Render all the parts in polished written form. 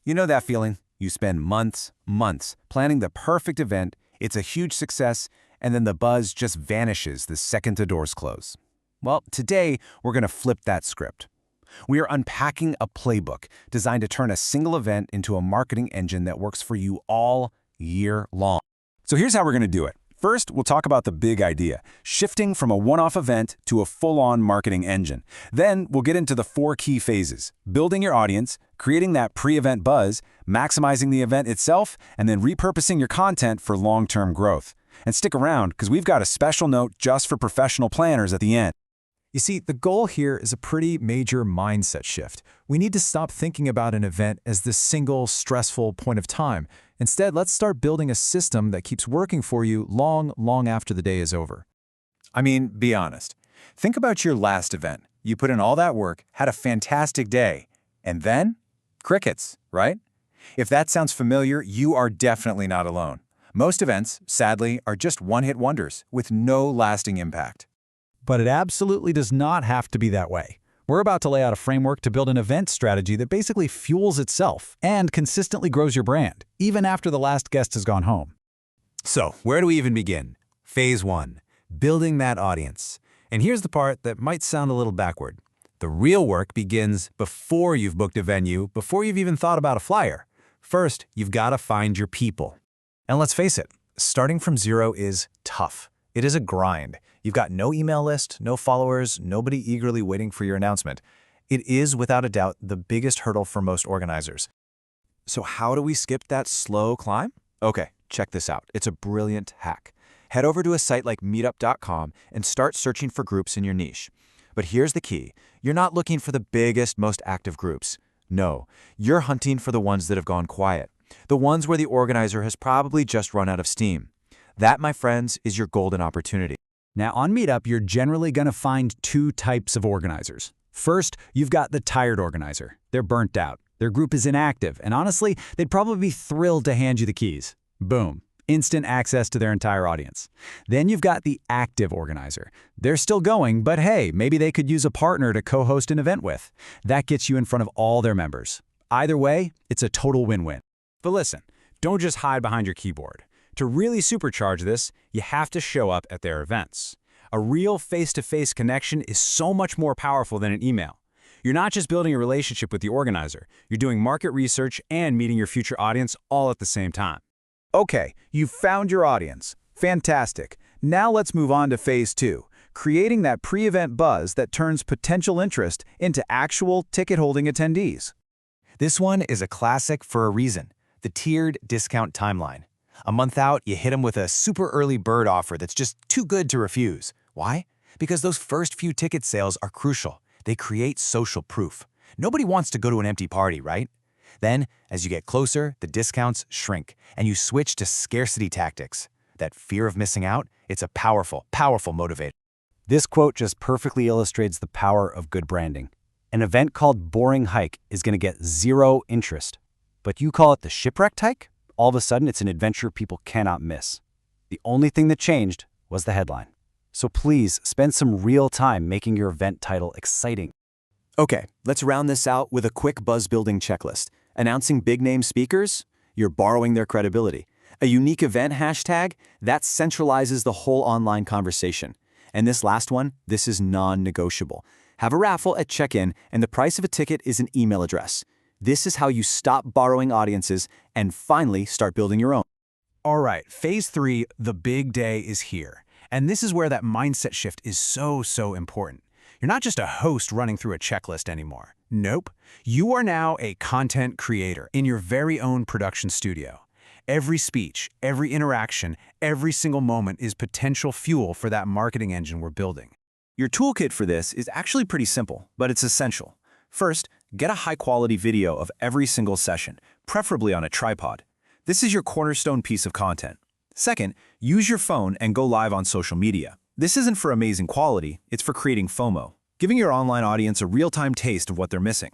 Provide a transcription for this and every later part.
You know that feeling? You spend months planning the perfect event, it's a huge success, and then the buzz just vanishes the second the doors close. Well, today we're going to flip that script. We are unpacking a playbook designed to turn a single event into a marketing engine that works for you all year long. So here's how we're going to do it. First, we'll talk about the big idea, shifting from a one-off event to a full-on marketing engine. Then we'll get into the 4 key phases: building your audience, creating that pre-event buzz, maximizing the event itself, and then repurposing your content for long-term growth. And stick around, because we've got a special note just for professional planners at the end. You see, the goal here is a pretty major mindset shift. We need to stop thinking about an event as this single, stressful point of time. Instead, let's start building a system that keeps working for you long after the day is over. I mean, be honest. Think about your last event. You put in all that work, had a fantastic day, and then? Crickets, right? If that sounds familiar, you are definitely not alone. Most events, sadly, are just one-hit wonders with no lasting impact. But it absolutely does not have to be that way. We're about to lay out a framework to build an event strategy that basically fuels itself and consistently grows your brand, even after the last guest has gone home. So, where do we even begin? Phase 1, building that audience. And here's the part that might sound a little backward. The real work begins before you've booked a venue, before you've even thought about a flyer. First, you've got to find your people. And let's face it, starting from zero is tough. It is a grind. You've got no email list, no followers, nobody eagerly waiting for your announcement. It is, without a doubt, the biggest hurdle for most organizers. So how do we skip that slow climb? Okay, check this out. It's a brilliant hack. Head over to a site like meetup.com and start searching for groups in your niche. But here's the key. You're not looking for the biggest, most active groups. No, you're hunting for the ones that have gone quiet. The ones where the organizer has probably just run out of steam. That, my friends, is your golden opportunity. Now, on Meetup, you're generally going to find 2 types of organizers. First, you've got the tired organizer. They're burnt out. Their group is inactive, and honestly, they'd probably be thrilled to hand you the keys. Boom. Instant access to their entire audience. Then you've got the active organizer. They're still going, but hey, maybe they could use a partner to co-host an event with. That gets you in front of all their members. Either way, it's a total win-win. But listen, don't just hide behind your keyboard. To really supercharge this, you have to show up at their events. A real face-to-face connection is so much more powerful than an email. You're not just building a relationship with the organizer, you're doing market research and meeting your future audience all at the same time. Okay, you've found your audience. Fantastic. Now let's move on to phase 2, creating that pre-event buzz that turns potential interest into actual ticket-holding attendees. This one is a classic for a reason, the tiered discount timeline. A month out, you hit them with a super early bird offer that's just too good to refuse. Why? Because those first few ticket sales are crucial. They create social proof. Nobody wants to go to an empty party, right? Then, as you get closer, the discounts shrink, and you switch to scarcity tactics. That fear of missing out, it's a powerful motivator. This quote just perfectly illustrates the power of good branding. An event called Boring Hike is going to get 0 interest. But you call it the Shipwrecked Hike? All of a sudden, it's an adventure people cannot miss. The only thing that changed was the headline. So please spend some real time making your event title exciting. Okay, let's round this out with a quick buzz-building checklist. Announcing big-name speakers? You're borrowing their credibility. A unique event hashtag? That centralizes the whole online conversation. And this last one, this is non-negotiable. Have a raffle at check-in, and the price of a ticket is an email address. This is how you stop borrowing audiences and finally start building your own. All right, phase 3, the big day is here. And this is where that mindset shift is so important. You're not just a host running through a checklist anymore. Nope. You are now a content creator in your very own production studio. Every speech, every interaction, every single moment is potential fuel for that marketing engine we're building. Your toolkit for this is actually pretty simple, but it's essential. First, get a high-quality video of every single session, preferably on a tripod. This is your cornerstone piece of content. Second, use your phone and go live on social media. This isn't for amazing quality, it's for creating FOMO, giving your online audience a real-time taste of what they're missing.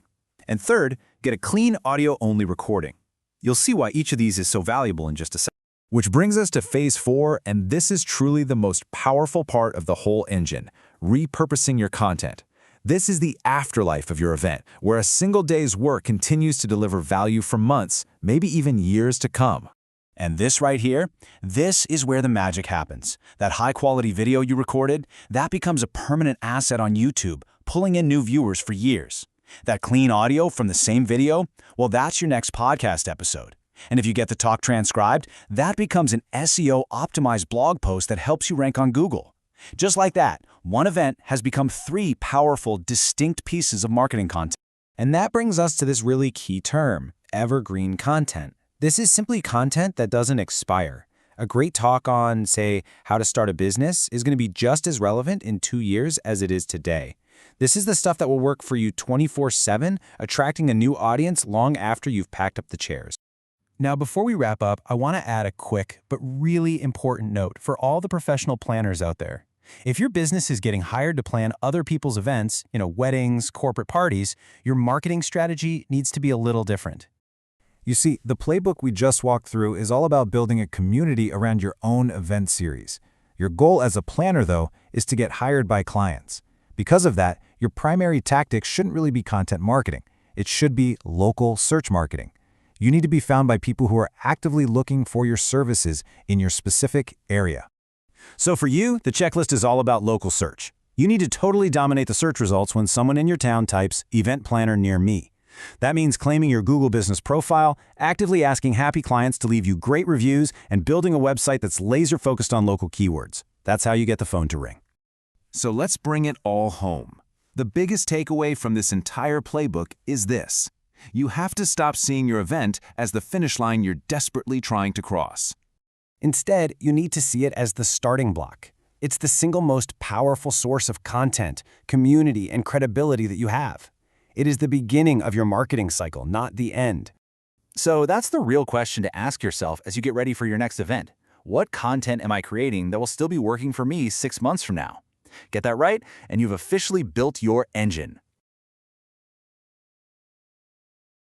And third, get a clean audio-only recording. You'll see why each of these is so valuable in just a second. Which brings us to phase 4, and this is truly the most powerful part of the whole engine, repurposing your content. This is the afterlife of your event, where a single day's work continues to deliver value for months, maybe even years to come. And this right here, this is where the magic happens. That high-quality video you recorded, that becomes a permanent asset on YouTube, pulling in new viewers for years. That clean audio from the same video, well, that's your next podcast episode. And if you get the talk transcribed, that becomes an SEO-optimized blog post that helps you rank on Google. Just like that, one event has become 3 powerful, distinct pieces of marketing content. And that brings us to this really key term, evergreen content. This is simply content that doesn't expire. A great talk on, say, how to start a business is going to be just as relevant in 2 years as it is today. This is the stuff that will work for you 24/7, attracting a new audience long after you've packed up the chairs. Now, before we wrap up, I want to add a quick but really important note for all the professional planners out there. If your business is getting hired to plan other people's events, weddings, corporate parties, your marketing strategy needs to be a little different. You see, the playbook we just walked through is all about building a community around your own event series. Your goal as a planner, though, is to get hired by clients. Because of that, your primary tactic shouldn't really be content marketing. It should be local search marketing. You need to be found by people who are actively looking for your services in your specific area. So for you, the checklist is all about local search. You need to totally dominate the search results when someone in your town types "event planner near me." That means claiming your Google business profile, actively asking happy clients to leave you great reviews, and building a website that's laser-focused on local keywords. That's how you get the phone to ring. So let's bring it all home. The biggest takeaway from this entire playbook is this: you have to stop seeing your event as the finish line you're desperately trying to cross. Instead, you need to see it as the starting block. It's the single most powerful source of content, community, and credibility that you have. It is the beginning of your marketing cycle, not the end. So that's the real question to ask yourself as you get ready for your next event. What content am I creating that will still be working for me 6 months from now? Get that right, and you've officially built your engine.